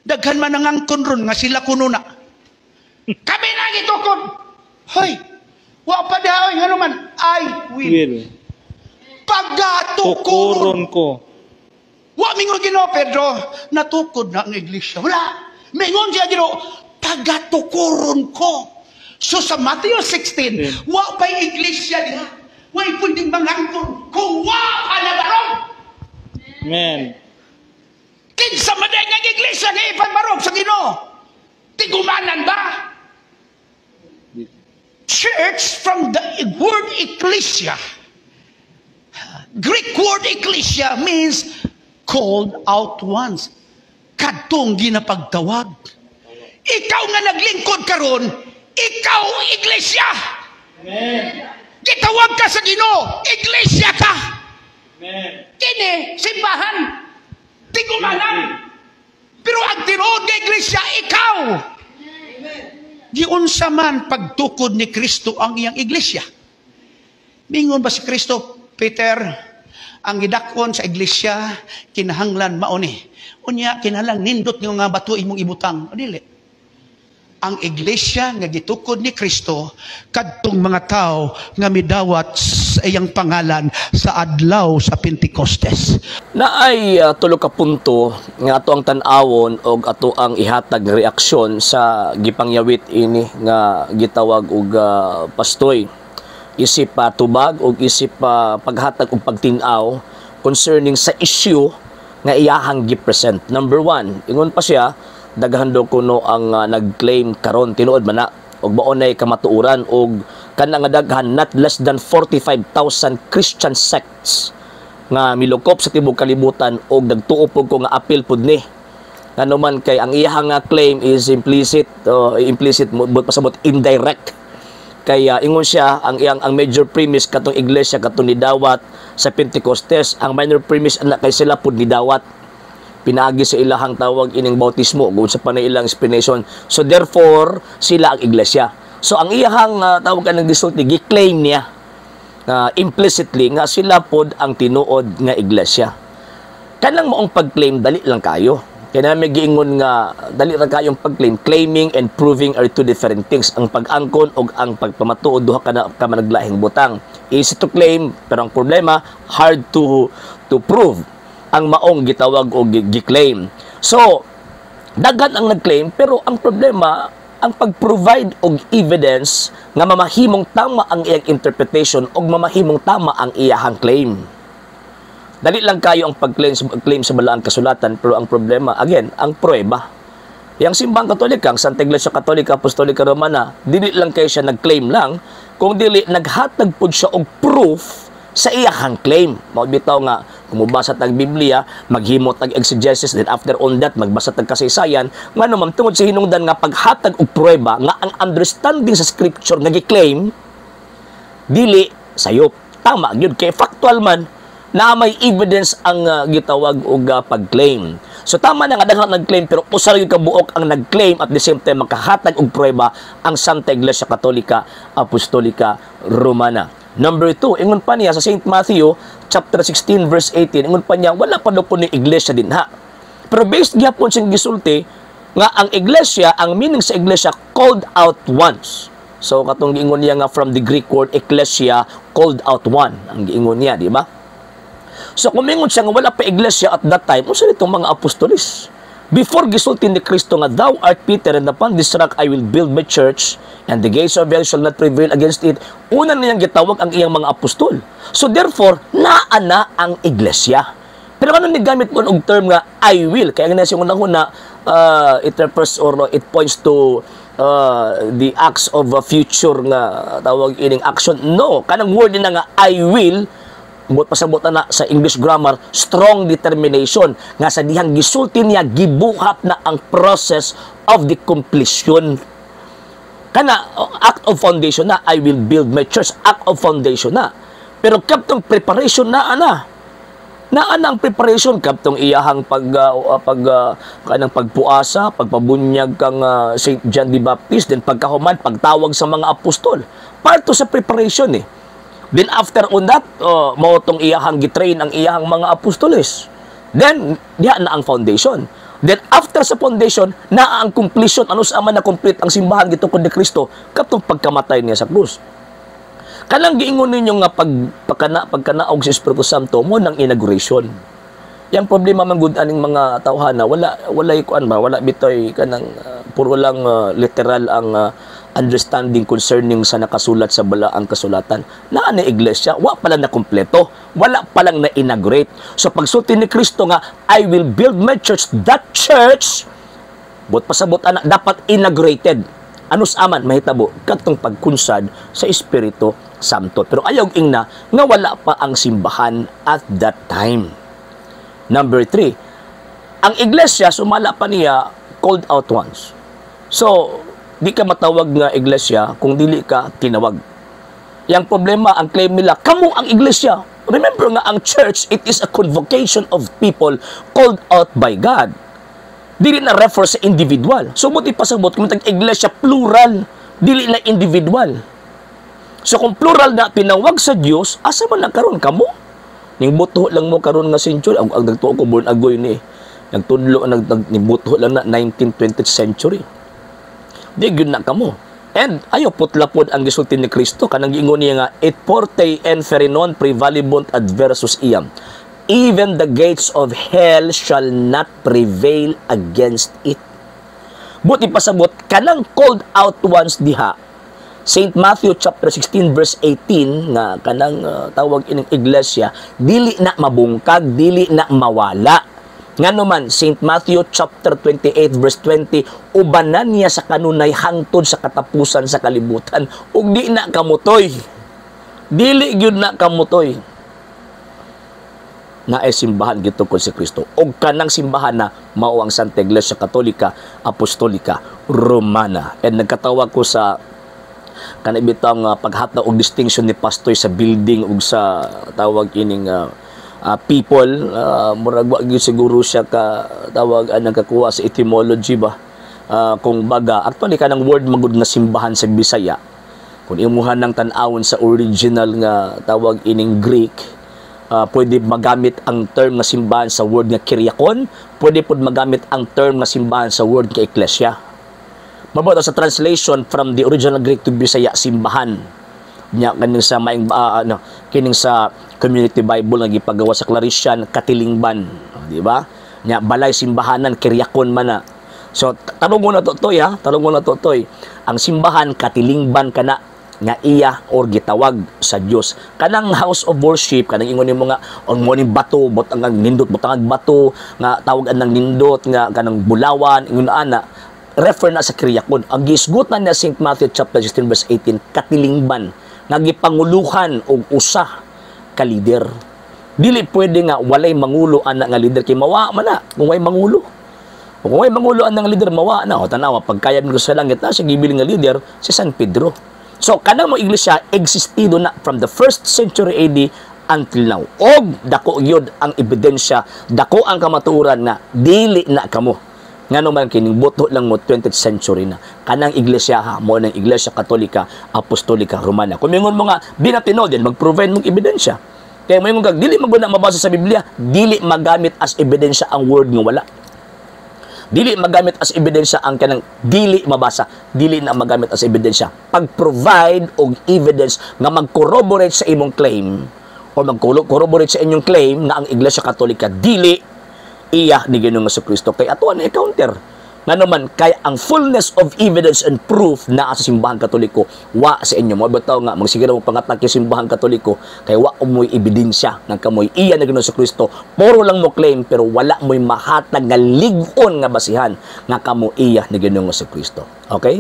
Daghan man ang angkon ron nga sila kuno na. Kami na gitukod. Hoy, wa pa daoy nga naman, I will. Pagatukuron ko. Wa mingon Ginoo Pedro, natukod na ang iglesia. Wala. Mingon siya Ginoo, pagatukuron ko. So sa Matthew 16, wa pa'y iglesia diha. Wa'y pwedeng mangangkon kung wa pa nabarog. Amen. Kinsa man nga iglesia nga ipagbarog sa Ginoo. Tigumanan ba? Church from the word ecclesia. Greek word ecclesia means called out ones. Kadtong ginapagtawag. Ikaw nga naglingkod karon, ikaw iglesia. Amen. Gitawag ka sa Ginoo, iglesia ka. Amen. Kini simbahan, tigumanan. Pero ang tinuod nga iglesia, ikaw. Giunsa man pagtukod ni Kristo ang iyang iglesia. Mingon ba si Kristo, Peter, ang gidakon sa iglesia, kinahanglan mauni. Unya, kinahanglan nindot nga bato imong ibutang. O dili. Ang iglesia nga gitukod ni Kristo, kadtong mga tao nga midawat sa iyang pangalan sa adlaw sa Pentecostes. Naay tulo ka punto nga ato ang tan-awon og ato ang ihatag nga reaksyon sa gipangyawit ini nga gitawag og pastoy. Isip tubag og isip paghatag og pagtin-aw concerning sa issue nga iyahang gi-present. Number 1, ingon pa siya, daghan daw kuno ang nag-claim karon tinuod man na og maunay kamatuoran og kana nga daghan not less than 45,000 Christian sects nga milukop sa tibuok kalibutan og nagtuo pud ko nga appeal pud ni ngano man kay ang iyang claim is implicit but pasabot indirect kay ingon siya ang major premise katong iglesia katong nidawat sa Pentecostes, ang minor premise ana kay sila pud nidawat pinagi sa ilahang tawag ining bautismo kung sa panailang explanation. So therefore, sila ang iglesia. So ang iyahang tawag ka ng gisulti, gi-claim niya implicitly nga sila pod ang tinuod nga iglesia. Kanang maong pag-claim, dali lang kayo. Kaya namin giingon nga, dali lang kayong pag-claim. Claiming and proving are two different things. Ang pag-angkon o ang pagpamatuod, duha ka managlahing butang. Easy to claim, pero ang problema, hard to prove. Ang maong gitawag o gi-claim. So, daghan ang nag-claim, pero ang problema, ang pag-provide og evidence nga mamahimong tama ang iyang interpretation o mamahimong tama ang iyahang claim. Dali lang kayo ang pag-claim sa balaang kasulatan, pero ang problema, again, ang prueba. Yang simbang Katolika, ang Santa Iglesia Katolika, Apostolika Romana, dili lang kayo siya nag-claim lang, kung dili, naghatag po siya og proof sa iyahang claim. Magbitaw nga, kung mabasa tag Biblia, maghimo tag exegesis, then after on that, magbasa tag kasaysayan, nga naman, tungod sa hinungdan nga paghatag og prueba, nga ang understanding sa scripture nga gi-claim, dili sayop. Tama, yun. Kaya factual man, na may evidence ang gitawag og pag-claim. So tama na nga daghang nag-claim, pero usa gyud ka buok ang nag-claim at the same time makahatag og prueba ang Santa Iglesia Katolika Apostolika Romana. Number 2, ingon pa niya sa St. Matthew chapter 16 verse 18, ingon pa niya wala pa daw po ni iglesia din ha. Pero based gyapon sing gisulti nga ang iglesia, ang meaning sa iglesia called out ones. So katong giingon niya nga from the Greek word ecclesia, called out one ang giingon niya, di ba? So kung mingon siya nga wala pa iglesia at that time, unsa nitong mga apostolis? Before gisulti ni Kristo nga thou art Peter and upon this rock I will build my church and the gates of hell shall not prevail against it. Una niyang gitawag ang iyang mga apostol. So therefore, naa na ang iglesia. Pero ano ni gamit mo og term nga I will? Kaya nga siya unang-una it refers or it points to the acts of a future nga tawag ining action. No, kanang word na nga I will pasabot na sa English grammar, strong determination nga sa dihang gisulti niya gibuhat na ang process of the completion. Kana act of foundation na, I will build my church, act of foundation na. Pero kaptong preparation na ang preparation kaptong iyahang kanang pagpuasa, pagpabunyag kang St. John the Baptist, then pagkahuman pagtawag sa mga apostol. Part to sa preparation eh. Then after on that, mao tong iyahang gitrain ang iyahang mga apostoles. Then diha na ang foundation. Then after sa foundation, naa ang completion, ano sa man na complete ang simbahan gitukod ni Kristo katong pagkamatay niya sa krus. Kanang giingon ninyo nga pagkanaog sa Espiritu Santo mo nang inauguration. Yang problema man gud aning mga tawhana, wala bitoy kanang puro lang literal ang understanding concerning sa nakasulat sa balaang kasulatan. Naa na iglesia, wa pa lang na kompleto, wala pa lang na inaugurate. So pagsulti ni Kristo nga, I will build my church, that church, but pasabot anak, dapat inaugurated. Ano sa aman, mahitabo, katong pagkunsad sa Espiritu Santo. Pero ayaw ingna, nga wala pa ang simbahan at that time. Number 3, ang iglesia, sumala pa niya, called out once. So, di ka matawag nga iglesia kung dili ka tinawag. Yang problema, ang claim nila, kamo ang iglesia. Remember nga, ang church, it is a convocation of people called out by God. Dili na refer sa individual. So, buti pasabot, kung iglesia, plural, dili na individual. So, kung plural na tinawag sa Diyos, asa man nagkaroon kamo? Ning buto lang mo karon nga century, ang nagtuo ko born agoy ni. Nagtudlo, nagbuto lang na 19th, 20th century. Di gyud na kamo. And ayo putlapod ang gisulti ni Kristo kanang giingon niya nga et porte enferinon prevalibont adversus iam. Even the gates of hell shall not prevail against it. Buti pasabot kanang called out once diha. St. Matthew chapter 16 verse 18 nga kanang tawag ining iglesia dili na mabungkag, dili na mawala. Nganuman, St. Matthew chapter 28 verse 20, ubanan niya sa kanunay hangtod sa katapusan sa kalibutan, ug di na kamutoy. Dili gyud na kamutoy. Na ay simbahan gitukod si Kristo. Og kanang simbahan na mao ang Santa Iglesia Katolika Apostolika Romana. And nagkatawag ko sa kanibitang paghata og distinction ni pastor sa building ug sa tawag ining people, murag wa gyud siguro siya ka tawag nagkakuha sa etymology ba, kung baga actually kanang word magud nga simbahan sa Bisaya kung imuhan ng tan-awon sa original nga tawag ining Greek, pwede magamit ang term nga simbahan sa word nga kyriakon, pwede pud magamit ang term nga simbahan sa word nga ecclesia. Mabuto sa translation from the original Greek to Bisaya, simbahan nya kaning sa maing kining sa Community Bible nga gipagawa sa Claritian, katilingban, di ba? Nya balay simbahanan kiryakon man na. So tanong mo na totoy ha, tanong mo na totoy. Ang simbahan katilingban kana nga iya or gitawag sa Dios. Kanang house of worship kanang ingon nimo nga on mo ning bato, butang nindot, butang bato nga tawag nang nindot nga kanang bulawan ingon ana. Refer na sa kiryakon. Ang gisgutan niya St. Matthew chapter 16 verse 18, katilingban nga gipanguluhan og usa ka leader. Dili pwede nga walay mangulo ana nga leader kay mawa man na kung way mangulo. Kung way mangulo ana nga leader mawa na o tanawa pagkayad mo sa langit na siya gibiling nga leader si San Pedro. So kanang mo iglesia existido na from the 1st century AD until now. Og dako gyud ang ebidensya, dako ang kamatuoran na dili na kamo. Ngano man kining buto lang mo 20th century na kanang iglesia ha mo ng Iglesia Katolika Apostolika Romana. Kung mingon mo nga di na tinod din mag-provide mong ebidensya. Kaya mo kag dili maguna mabasa sa Biblia, dili magamit as ebidensya ang word nga wala. Dili magamit as ebidensya ang kanang dili mabasa, dili na magamit as ebidensya. Pag-provide og evidence nga mag-corroborate sa imong claim o mag-corroborate sa inyong claim nga ang Iglesia Katolika dili iya ni Ginoong Jesucristo kay ato na counter nga naman kay ang fullness of evidence and proof na sa simbahan Katoliko wa sa inyo mo bitaw nga magsiguro mo pangatake simbahan Katoliko kay wa moy ebidensya nga kamoy iya ni Ginoong Jesucristo, puro lang mo claim pero wala moy mahatag nga lig-on nga basihan nga kamo iya ni Ginoong Jesucristo. Okay?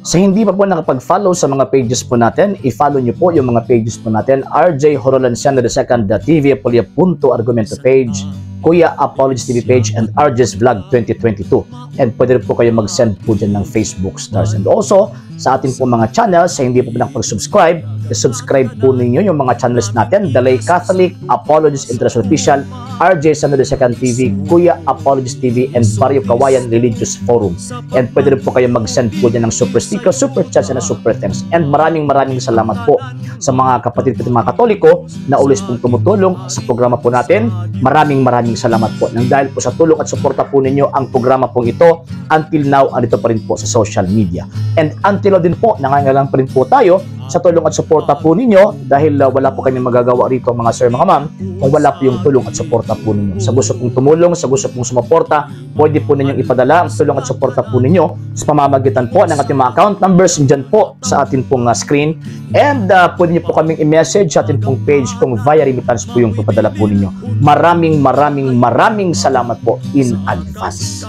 Sa hindi pa po nakapag-follow sa mga pages po natin, i-follow nyo po yung mga pages po natin, RJ Horolanciano II TV Apolia Punto Argumento page, Kuya Apologist TV page, and RJ's Vlog 2022. And pwede rin po kayo mag-send po dyan ng Facebook stars. And also, sa ating po mga channels, sa hindi po nakapag-subscribe, subscribe po ninyo yung mga channels natin, Dalay Catholic, Apologist International Official, RJ Santo II TV, Kuya Apologist TV, and Barrio Kawayan Religious Forum. And pwede rin po kayo mag-send po dyan ng super sticker, super chats, and super thanks. And maraming salamat po sa mga kapatid at mga Katoliko na ulis pong tumutulong sa programa po natin. Maraming salamat po. Nang dahil po sa tulong at suporta po ninyo, ang programa po ito until now, andito pa rin po sa social media. And until now din po, nangangailangan pa rin po tayo sa tulong at suporta po ninyo dahil wala po kami magagawa rito mga sir, mga ma'am, kung wala po yung tulong at suporta po ninyo. Sa gusto pong tumulong, sa gusto pong sumuporta, pwede po ninyong ipadala ang tulong at suporta po ninyo sa pamamagitan po ng ating mga account numbers dyan po sa ating pong screen. And pwede nyo po kaming i-message sa ating pong page kung via remittance po yung papadala po ninyo. Maraming salamat po in advance.